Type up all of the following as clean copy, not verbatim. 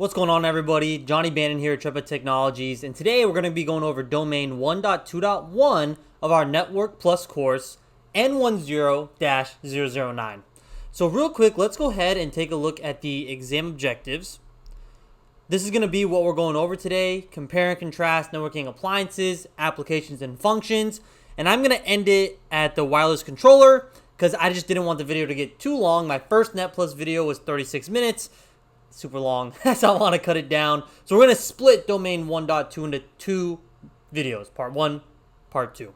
What's going on, everybody? Johnny Bannon here at Trepa Technologies, and today we're going to be going over domain 1.2.1 of our Network Plus course, N10-009. So real quick, let's go ahead and take a look at the exam objectives. This is going to be what we're going over today: compare and contrast networking appliances, applications, and functions. And I'm going to end it at the wireless controller because I just didn't want the video to get too long. My first Net Plus video was 36 minutes. Super long, so I want to cut it down. So we're going to split domain 1.2 into two videos, part 1, part 2.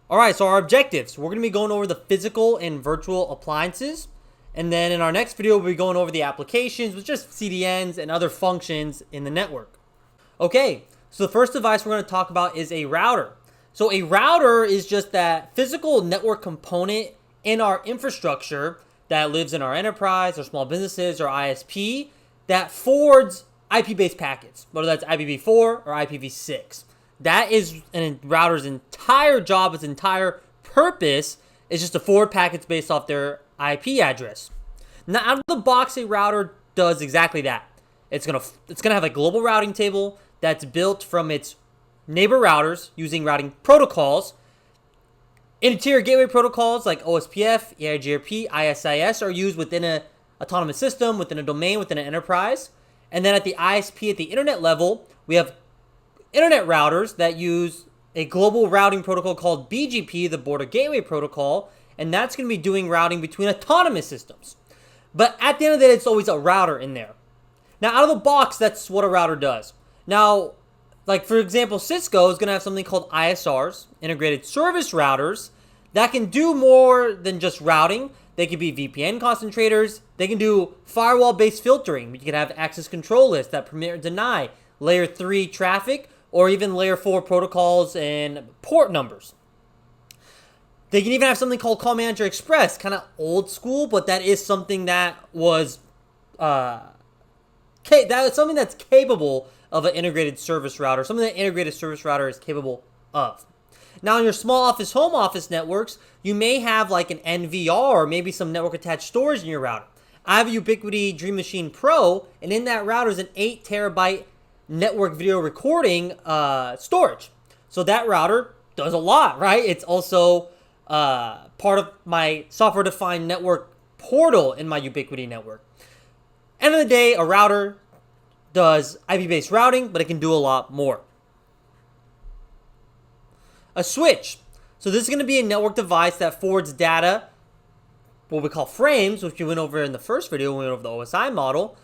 Alright, so our objectives. We're going to be going over the physical and virtual appliances. And then in our next video, we'll be going over the applications, with just CDNs and other functions in the network. Okay, so the first device we're going to talk about is a router. So a router is just that physical network component in our infrastructure that lives in our enterprise or small businesses or ISP that forwards IP-based packets, whether that's IPv4 or IPv6. That is a router's entire job, its entire purpose is just to forward packets based off their IP address. Now, out of the box, a router does exactly that. It's gonna have a global routing table that's built from its neighbor routers using routing protocols. Interior gateway protocols like OSPF, EIGRP, ISIS are used within an autonomous system, within a domain, within an enterprise. And then at the ISP, at the internet level, we have internet routers that use a global routing protocol called BGP, the Border Gateway Protocol, and that's going to be doing routing between autonomous systems. But at the end of the day, it's always a router in there. Now, out of the box, that's what a router does. Now, like for example, Cisco is going to have something called ISRs, integrated service routers, that can do more than just routing. They can be VPN concentrators. They can do firewall-based filtering. You can have access control lists that permit or deny layer 3 traffic or even layer 4 protocols and port numbers. They can even have something called Call Manager Express, kind of old school, but that is something that was something that's capable of an integrated service router, something that integrated service router is capable of. Now, in your small office, home office networks, you may have like an NVR or maybe some network attached storage in your router. I have a Ubiquiti Dream Machine Pro, and in that router is an 8 terabyte network video recording storage. So that router does a lot, right? It's also part of my software-defined network portal in my Ubiquiti network. End of the day, a router does IP-based routing, but it can do a lot more. A switch. So this is going to be a network device that forwards data, what we call frames, which we went over in the first video when we went over the OSI model,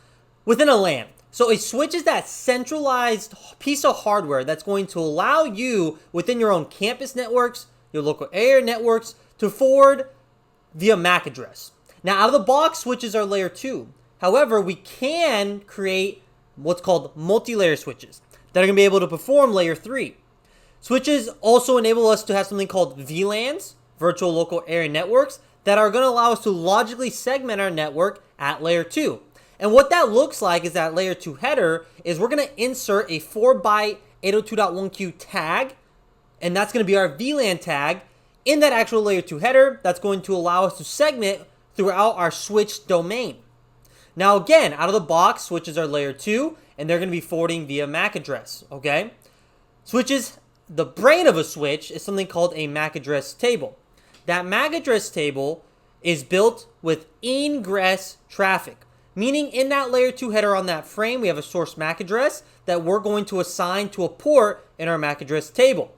within a LAN. So a switch is that centralized piece of hardware that's going to allow you, within your own campus networks, your local area networks, to forward via MAC address. Now, out of the box, switches are layer 2. However, we can create what's called multi-layer switches that are going to be able to perform layer 3. Switches also enable us to have something called VLANs, virtual local area networks, that are going to allow us to logically segment our network at layer 2. And what that looks like is that layer 2 header is we're going to insert a 4-byte 802.1q tag, and that's going to be our VLAN tag in that actual layer 2 header that's going to allow us to segment throughout our switch domain. Now again, out of the box, switches are layer 2, and they're going to be forwarding via MAC address, okay? Switches, the brain of a switch is something called a MAC address table. That MAC address table is built with ingress traffic, meaning in that layer 2 header on that frame, we have a source MAC address that we're going to assign to a port in our MAC address table.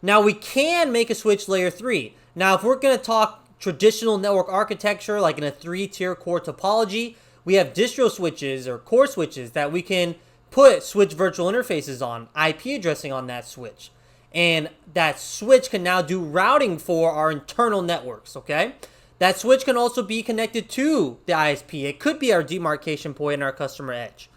Now we can make a switch layer 3. Now if we're going to talk traditional network architecture, like in a 3-tier core topology, we have distro switches or core switches that we can put switch virtual interfaces on, IP addressing on that switch. And that switch can now do routing for our internal networks, okay? That switch can also be connected to the ISP. It could be our demarcation point in our customer edge.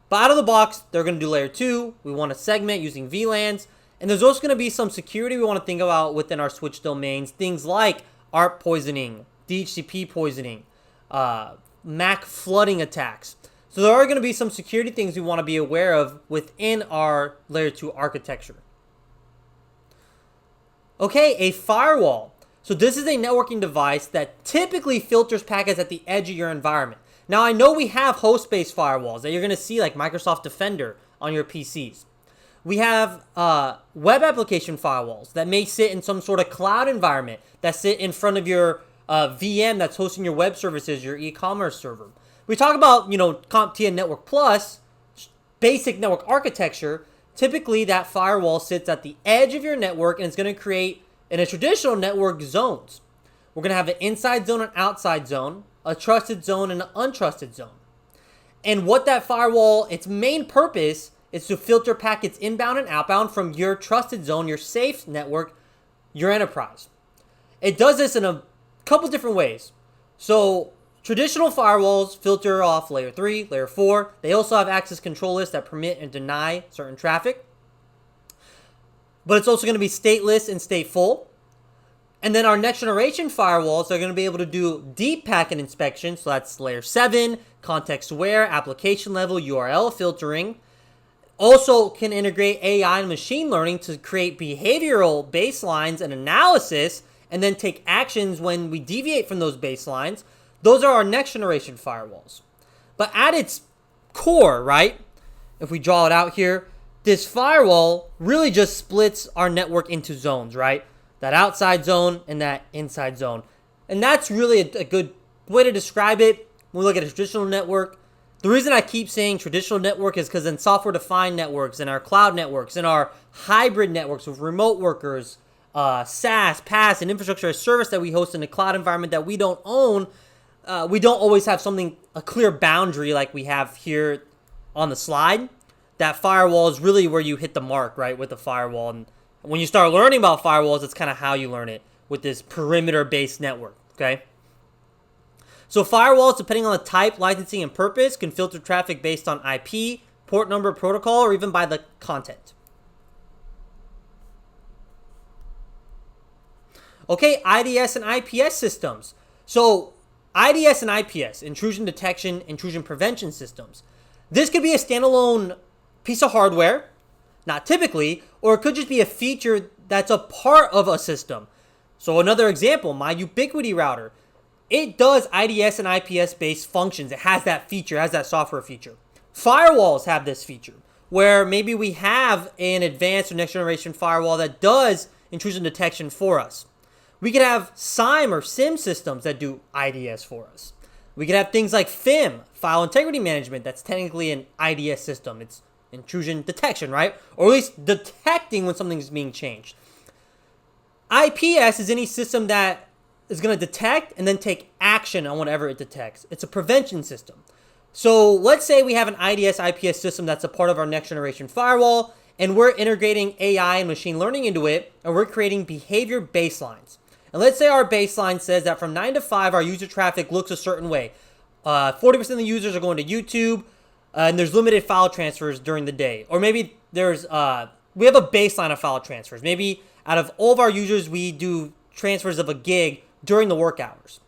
But out of the box, they're going to do layer 2. We want to segment using VLANs. And there's also going to be some security we want to think about within our switch domains. Things like ARP poisoning, DHCP poisoning, MAC flooding attacks. So there are going to be some security things we want to be aware of within our layer 2 architecture. Okay, a firewall. So this is a networking device that typically filters packets at the edge of your environment. Now, I know we have host-based firewalls that you're going to see like Microsoft Defender on your PCs. We have web application firewalls that may sit in some sort of cloud environment that sit in front of your VM that's hosting your web services, your e-commerce server. We talk about, CompTIA Network Plus, basic network architecture. Typically, that firewall sits at the edge of your network and it's going to create, in a traditional network, zones. We're going to have an inside zone and outside zone, a trusted zone and an untrusted zone. And what that firewall, its main purpose is to filter packets inbound and outbound from your trusted zone, your safe network, your enterprise. It does this in a couple different ways. So traditional firewalls filter off layer 3, layer 4. They also have access control lists that permit and deny certain traffic. But it's also going to be stateless and stateful. And then our next generation firewalls are going to be able to do deep packet inspection. So that's layer 7, context aware, application level, URL filtering. Also can integrate AI and machine learning to create behavioral baselines and analysis and then take actions when we deviate from those baselines. Those are our next generation firewalls. But at its core, right, if we draw it out here, this firewall really just splits our network into zones, right? That outside zone and that inside zone. And that's really a good way to describe it when we look at a traditional network. The reason I keep saying traditional network is because in software-defined networks, in our cloud networks, in our hybrid networks with remote workers, SaaS, PaaS, and infrastructure as service that we host in a cloud environment that we don't own, we don't always have a clear boundary like we have here on the slide. That firewall is really where you hit the mark, right, with the firewall. And when you start learning about firewalls, it's kind of how you learn it with this perimeter-based network, okay? So firewalls, depending on the type, licensing, and purpose, can filter traffic based on IP, port number, protocol, or even by the content. Okay, IDS and IPS systems. So IDS and IPS, intrusion detection, intrusion prevention systems. This could be a standalone piece of hardware, not typically, or it could just be a feature that's a part of a system. So another example, my Ubiquity router. It does IDS and IPS based functions. It has that feature, has that software feature. Firewalls have this feature where maybe we have an advanced or next generation firewall that does intrusion detection for us. We could have SIEM or SIM systems that do IDS for us. We could have things like FIM, file integrity management. That's technically an IDS system. It's intrusion detection, right? Or at least detecting when something's being changed. IPS is any system that is going to detect and then take action on whatever it detects. It's a prevention system. So let's say we have an IDS IPS system that's a part of our next generation firewall, and we're integrating AI and machine learning into it, and we're creating behavior baselines. And let's say our baseline says that from 9 to 5, our user traffic looks a certain way. 40% of the users are going to YouTube, and there's limited file transfers during the day. Or maybe we have a baseline of file transfers. Maybe out of all of our users, we do transfers of a gig during the work hours.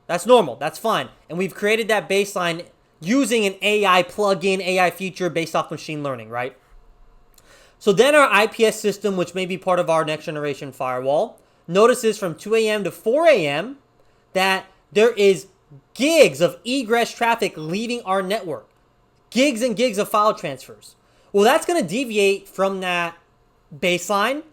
That's normal. That's fine. And we've created that baseline using an AI plugin, AI feature based off machine learning, right? So then our IPS system, which may be part of our next generation firewall, notices from 2 a.m. to 4 a.m. that there is gigs of egress traffic leaving our network. Gigs and gigs of file transfers. Well, that's going to deviate from that baseline.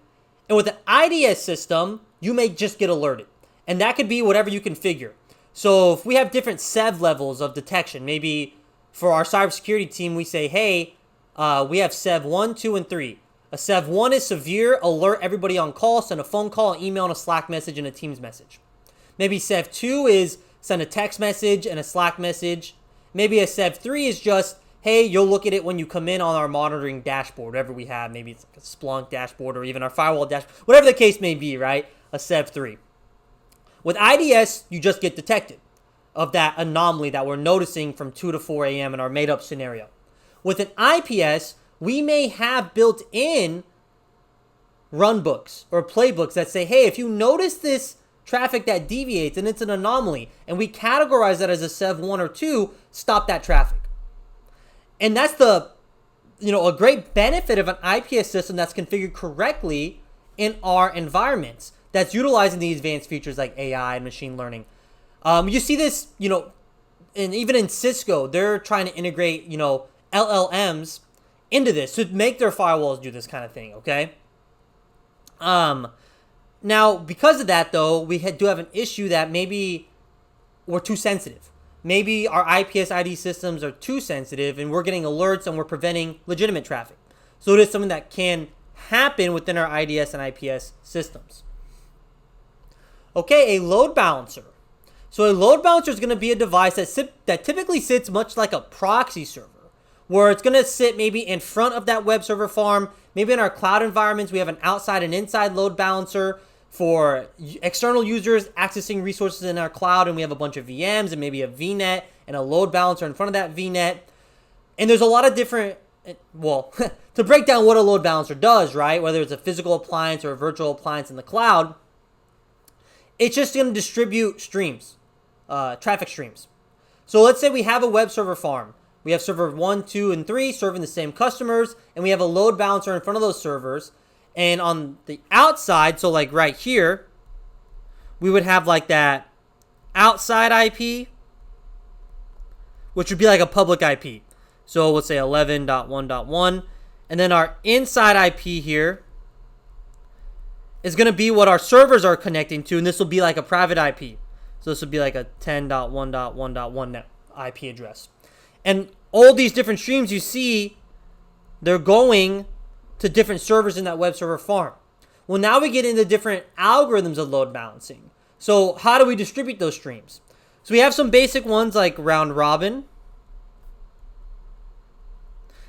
And with an IDS system, you may just get alerted. And that could be whatever you configure. So if we have different SEV levels of detection, maybe for our cybersecurity team, we say, hey, we have SEV 1, 2, and 3. A SEV 1 is severe, alert everybody on call, send a phone call, an email, and a Slack message, and a Teams message. Maybe SEV 2 is send a text message and a Slack message. Maybe a SEV 3 is just, hey, you'll look at it when you come in on our monitoring dashboard, whatever we have. Maybe it's like a Splunk dashboard or even our firewall dashboard, whatever the case may be, right? A SEV 3. With IDS, you just get detected of that anomaly that we're noticing from 2 to 4 a.m. in our made-up scenario. With an IPS, we may have built in runbooks or playbooks that say, hey, if you notice this traffic that deviates and it's an anomaly, and we categorize that as a SEV 1 or 2, stop that traffic. And that's a great benefit of an IPS system that's configured correctly in our environments, that's utilizing these advanced features like AI and machine learning. You see this, and even in Cisco, they're trying to integrate, LLMs into this to make their firewalls do this kind of thing, okay? Now, because of that, though, we do have an issue that maybe we're too sensitive. Maybe our IPS ID systems are too sensitive and we're getting alerts and we're preventing legitimate traffic. So it is something that can happen within our IDS and IPS systems. Okay, a load balancer. So a load balancer is going to be a device that typically sits much like a proxy server, where it's going to sit maybe in front of that web server farm. Maybe in our cloud environments, we have an outside and inside load balancer for external users accessing resources in our cloud, and we have a bunch of VMs and maybe a VNet and a load balancer in front of that VNet. And there's a lot of different, well, to break down what a load balancer does, right? Whether it's a physical appliance or a virtual appliance in the cloud, it's just going to distribute streams, traffic streams. So let's say we have a web server farm. We have server 1, 2, and 3 serving the same customers, and we have a load balancer in front of those servers. And on the outside, so like right here, we would have like that outside IP, which would be like a public IP. So let's say 11.1.1. And then our inside IP here is going to be what our servers are connecting to, and this will be like a private IP. So this would be like a 10.1.1.1 net IP address. And all these different streams you see, they're going to different servers in that web server farm. Well, now we get into different algorithms of load balancing. So how do we distribute those streams? So we have some basic ones like round robin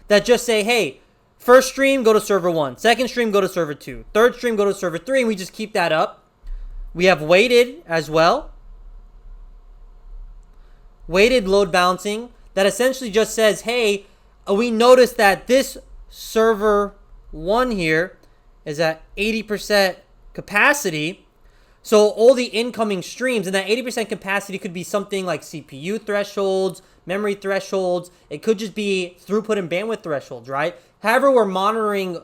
that just say, hey, first stream, go to server 1. Second stream, go to server 2. Third stream, go to server 3. And we just keep that up. We have weighted as well. Weighted load balancing that essentially just says, hey, we noticed that this server 1 here is at 80% capacity. So all the incoming streams, and that 80% capacity could be something like CPU thresholds, memory thresholds. It could just be throughput and bandwidth thresholds, right? However, we're monitoring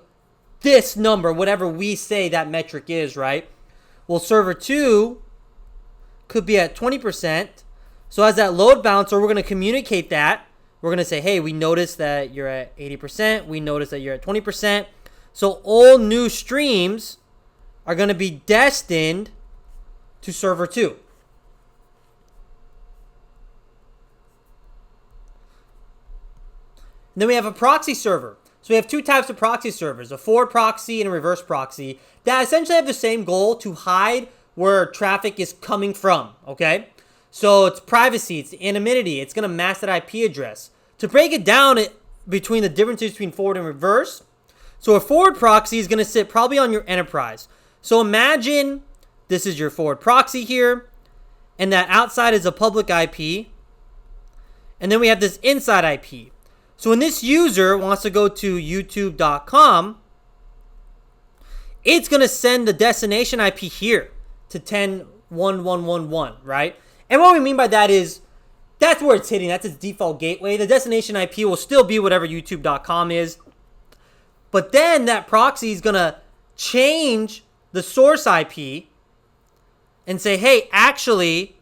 this number, whatever we say that metric is, right? Well, server 2 could be at 20%. So as that load balancer, we're going to communicate that. We're going to say, hey, we noticed that you're at 80%. We noticed that you're at 20%. So all new streams are going to be destined to server 2. And then we have a proxy server. So we have two types of proxy servers, a forward proxy and a reverse proxy, that essentially have the same goal to hide where traffic is coming from, okay? So it's privacy, it's anonymity, it's going to mask that IP address. To break it down between the differences between forward and reverse, so a forward proxy is going to sit probably on your enterprise. So imagine this is your forward proxy here, and that outside is a public IP, and then we have this inside IP. So when this user wants to go to youtube.com, it's going to send the destination IP here to 10.1.1.1, right? And what we mean by that is that's where it's hitting. That's its default gateway. The destination IP will still be whatever youtube.com is. But then that proxy is going to change the source IP and say, hey, actually,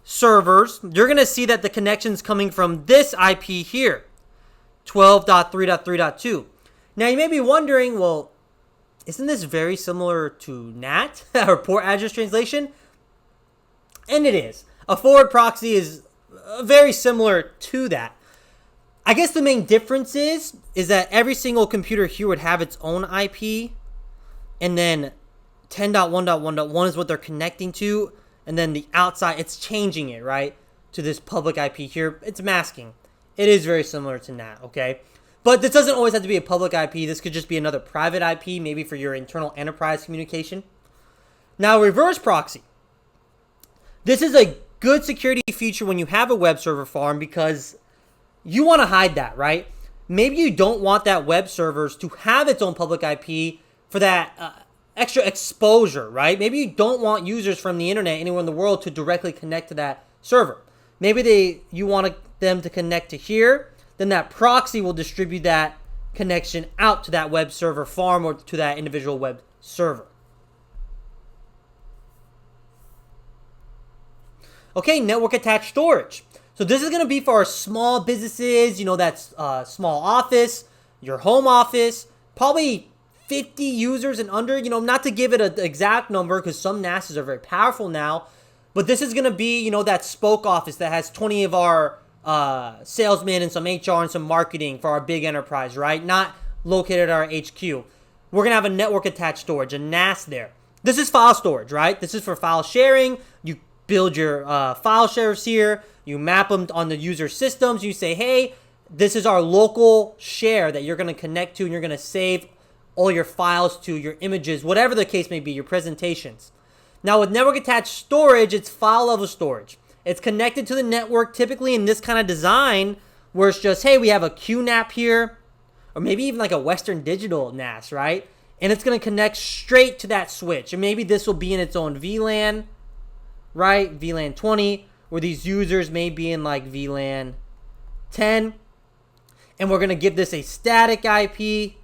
servers, you're going to see that the connection's coming from this IP here, 12.3.3.2. Now, you may be wondering, well, isn't this very similar to NAT or port address translation? And it is. A forward proxy is very similar to that. I guess the main difference is that every single computer here would have its own IP, and then 10.1.1.1 is what they're connecting to, and then the outside, it's changing it, right, to this public IP here. It's masking. It is very similar to NAT, okay? But this doesn't always have to be a public IP. This could just be another private IP, maybe for your internal enterprise communication. Now, reverse proxy. This is a good security feature when you have a web server farm because you want to hide that, right? Maybe you don't want that web servers to have its own public IP for that extra exposure, right? Maybe you don't want users from the internet anywhere in the world to directly connect to that server. Maybe you want them to connect to here, then that proxy will distribute that connection out to that web server farm or to that individual web server. Okay, network attached storage. So So this is going to be for our small businesses, you know, that's small office, your home office, probably 50 users and under, you know, not to give it an exact number because some NASs are very powerful now, but this is going to be, you know, that spoke office that has 20 of our salesmen and some HR and some marketing for our big enterprise, right? Not located at our HQ. We're going to have a network attached storage, a NAS there. This is file storage, right? This is for file sharing. You build your file shares here. You map them on the user systems. You say, hey, this is our local share that you're going to connect to and you're going to save all your files to, your images, whatever the case may be, your presentations. Now with network attached storage, it's file level storage. It's connected to the network, typically in this kind of design where it's just, hey, we have a QNAP here, or maybe even like a Western Digital NAS, right? And it's going to connect straight to that switch. And maybe this will be in its own VLAN, right? VLAN 20, where these users may be in like VLAN 10. And we're going to give this a static IP.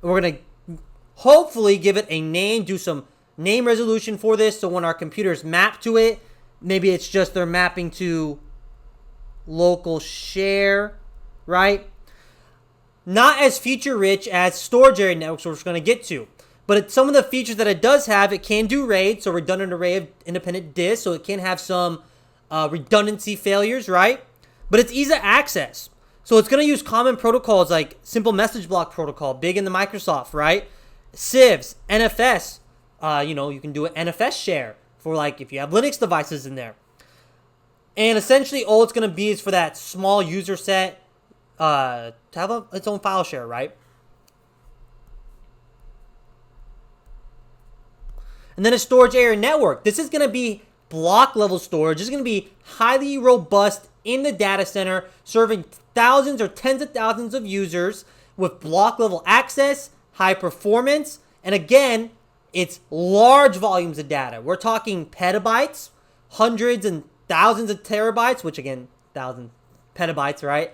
We're going to hopefully give it a name, do some name resolution for this. So when our computers map to it, maybe it's just they're mapping to local share, right? Not as feature rich as storage area networks, which we're going to get to. But some of the features that it does have, it can do RAID, so redundant array of independent disks, so it can have some redundancy failures, right? But it's easy to access. So it's going to use common protocols like simple message block protocol, big in the Microsoft, right? Sieves, NFS, you know, you can do an NFS share for like if you have Linux devices in there. And essentially all it's going to be is for that small user set to have its own file share, right? And then a storage area network. This is going to be block level storage. This is going to be highly robust in the data center, serving thousands or tens of thousands of users with block level access, high performance, and again, it's large volumes of data. We're talking petabytes, hundreds and thousands of terabytes, which again, 1,000 petabytes, right?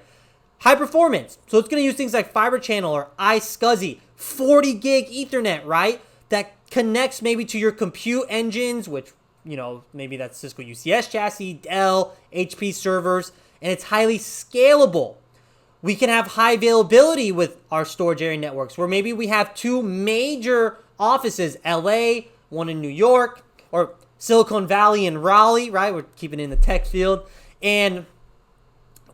High performance. So it's going to use things like Fiber Channel or iSCSI, 40 gig Ethernet, right? That connects maybe to your compute engines, which, you know, maybe that's Cisco UCS chassis, Dell, HP servers, and it's highly scalable. We can have high availability with our storage area networks where maybe we have two major offices, LA, one in New York, or Silicon Valley and Raleigh, right? We're keeping it in the tech field. And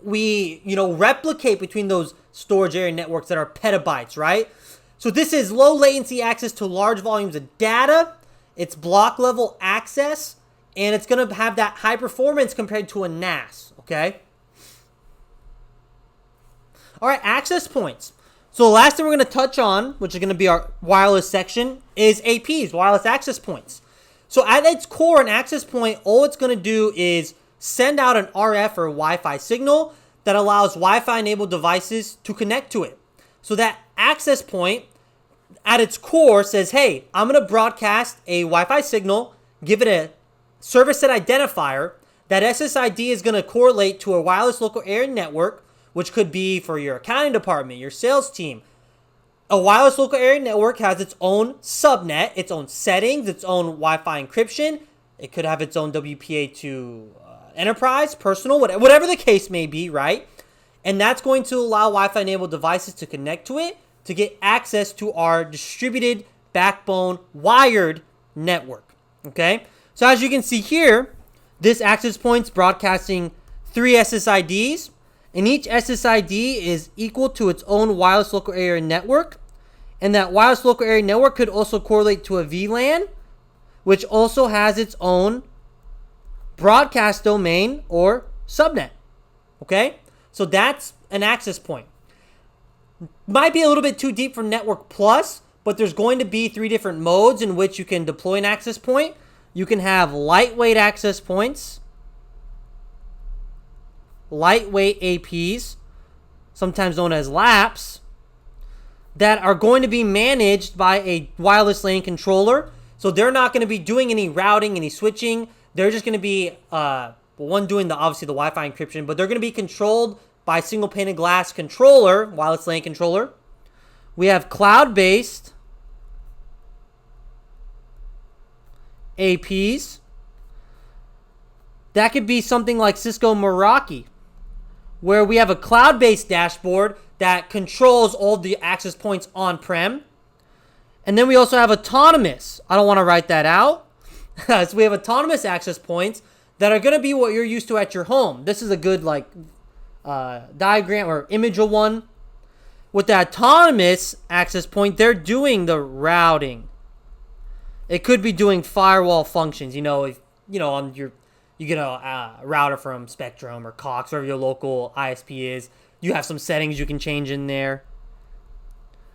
we, you know, replicate between those storage area networks that are petabytes, right? So this is low latency access to large volumes of data. It's block level access, and it's going to have that high performance compared to a NAS, okay? All right, access points. So the last thing we're going to touch on, which is going to be our wireless section, is APs, wireless access points. So at its core, an access point, all it's going to do is send out an RF or Wi-Fi signal that allows Wi-Fi enabled devices to connect to it. So that access point at its core says, hey, I'm going to broadcast a Wi-Fi signal, give it a service set identifier. That SSID is going to correlate to a wireless local area network, which could be for your accounting department, your sales team. A wireless local area network has its own subnet, its own settings, its own Wi-Fi encryption. It could have its own WPA to enterprise, personal, whatever the case may be, right? And that's going to allow Wi-Fi enabled devices to connect to it to get access to our distributed backbone wired network, okay? So as you can see here, this access point's broadcasting 3 SSIDs, and each SSID is equal to its own wireless local area network. And that wireless local area network could also correlate to a VLAN, which also has its own broadcast domain or subnet, okay? So that's an access point. Might be a little bit too deep for Network Plus, but there's going to be 3 different modes in which you can deploy an access point. You can have lightweight access points, lightweight APs, sometimes known as LAPs, that are going to be managed by a wireless LAN controller. So they're not going to be doing any routing, any switching. They're just going to be, one doing obviously the Wi-Fi encryption, but they're going to be controlled by a single pane of glass controller, wireless LAN controller. We have cloud-based APs That could be something like Cisco Meraki, where we have a cloud-based dashboard that controls all the access points on-prem. And then we also have autonomous. I don't want to write that out. So we have autonomous access points that are going to be what you're used to at your home. This is a good diagram or image of one. With the autonomous access point, they're doing the routing. It could be doing firewall functions. If you get a router from Spectrum or Cox, wherever your local ISP is. You have some settings you can change in there.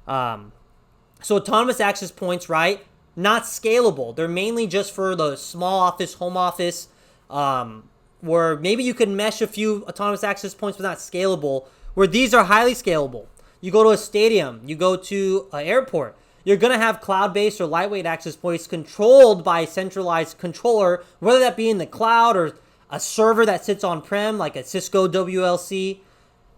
So autonomous access points, right? Not scalable. They're mainly just for the small office, home office, where maybe you could mesh a few autonomous access points, but not scalable. Where these are highly scalable. You go to a stadium, you go to an airport, you're going to have cloud-based or lightweight access points controlled by a centralized controller, whether that be in the cloud or a server that sits on-prem, like a Cisco WLC,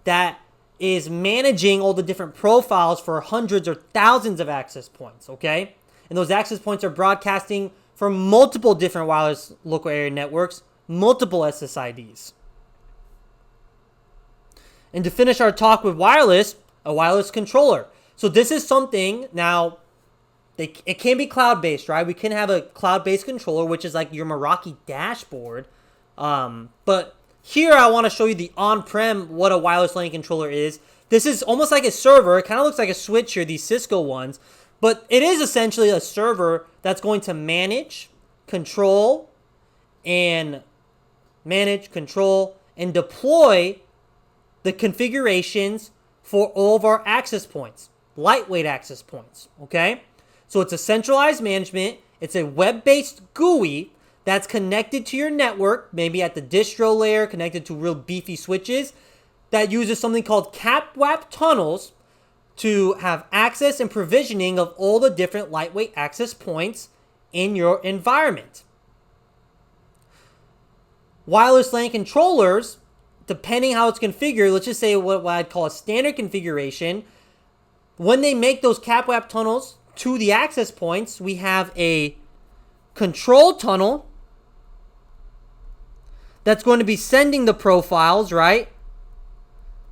that is managing all the different profiles for hundreds or thousands of access points, okay? And those access points are broadcasting from multiple different wireless local area networks, multiple SSIDs. And to finish our talk with wireless, a wireless controller. So this is something, now, it can be cloud-based, right? We can have a cloud-based controller, which is like your Meraki dashboard. But here I want to show you the on-prem, what a wireless LAN controller is. This is almost like a server. It kind of looks like a switch here, these Cisco ones. But it is essentially a server that's going to manage, control, and deploy the configurations for all of our access points, lightweight access points, okay? So it's a centralized management. It's a web-based GUI that's connected to your network, maybe at the distro layer, connected to real beefy switches, that uses something called CAPWAP tunnels to have access and provisioning of all the different lightweight access points in your environment. Wireless LAN controllers, depending how it's configured, let's just say what I'd call a standard configuration. When they make those CAPWAP tunnels to the access points, we have a control tunnel that's going to be sending the profiles, right,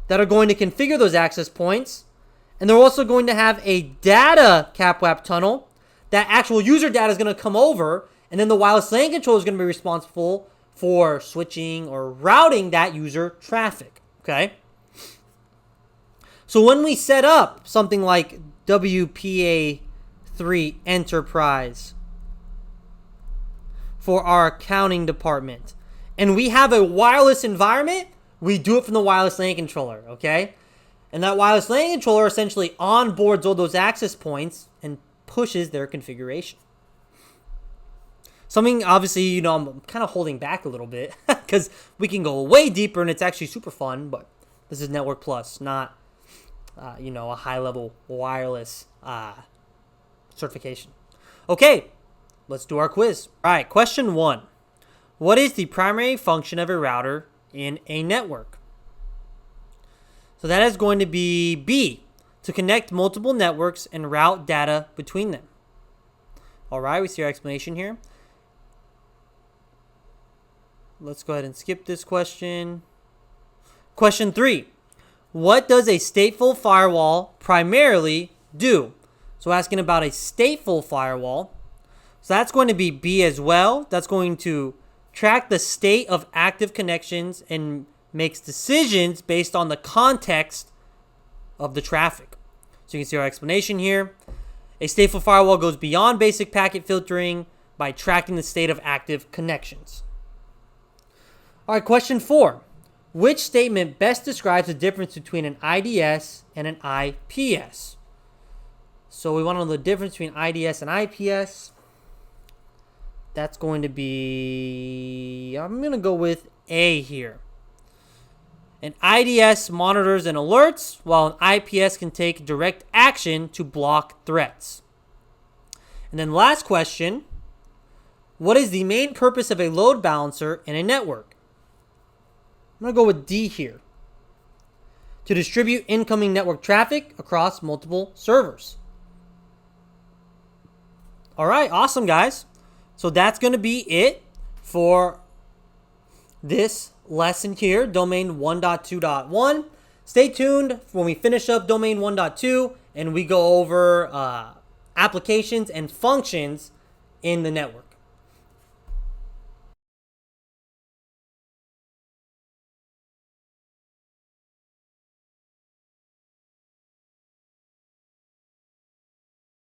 that are going to configure those access points. And they're also going to have a data CAPWAP tunnel that actual user data is going to come over, and then the wireless LAN controller is going to be responsible for switching or routing that user traffic, okay? So when we set up something like WPA3 Enterprise for our accounting department, and we have a wireless environment, we do it from the wireless LAN controller, okay? And that wireless LAN controller essentially onboards all those access points and pushes their configuration. Something, obviously, I'm kind of holding back a little bit because we can go way deeper and it's actually super fun, but this is Network Plus, not, a high-level wireless certification. Okay, let's do our quiz. All right, question 1. What is the primary function of a router in a network? So that is going to be B, to connect multiple networks and route data between them. All right, we see our explanation here. Let's go ahead and skip this question. Question 3. What does a stateful firewall primarily do? So asking about a stateful firewall. So that's going to be B as well. That's going to track the state of active connections and makes decisions based on the context of the traffic. So you can see our explanation here. A stateful firewall goes beyond basic packet filtering by tracking the state of active connections. All right, question 4. Which statement best describes the difference between an IDS and an IPS? So we want to know the difference between IDS and IPS. That's going to be, I'm going to go with A here. An IDS monitors and alerts, while an IPS can take direct action to block threats. And then last question, what is the main purpose of a load balancer in a network? I'm going to go with D here. To distribute incoming network traffic across multiple servers. All right, awesome, guys. So that's going to be it for this lesson here, domain 1.2.1. Stay tuned when we finish up domain 1.2 and we go over applications and functions in the network.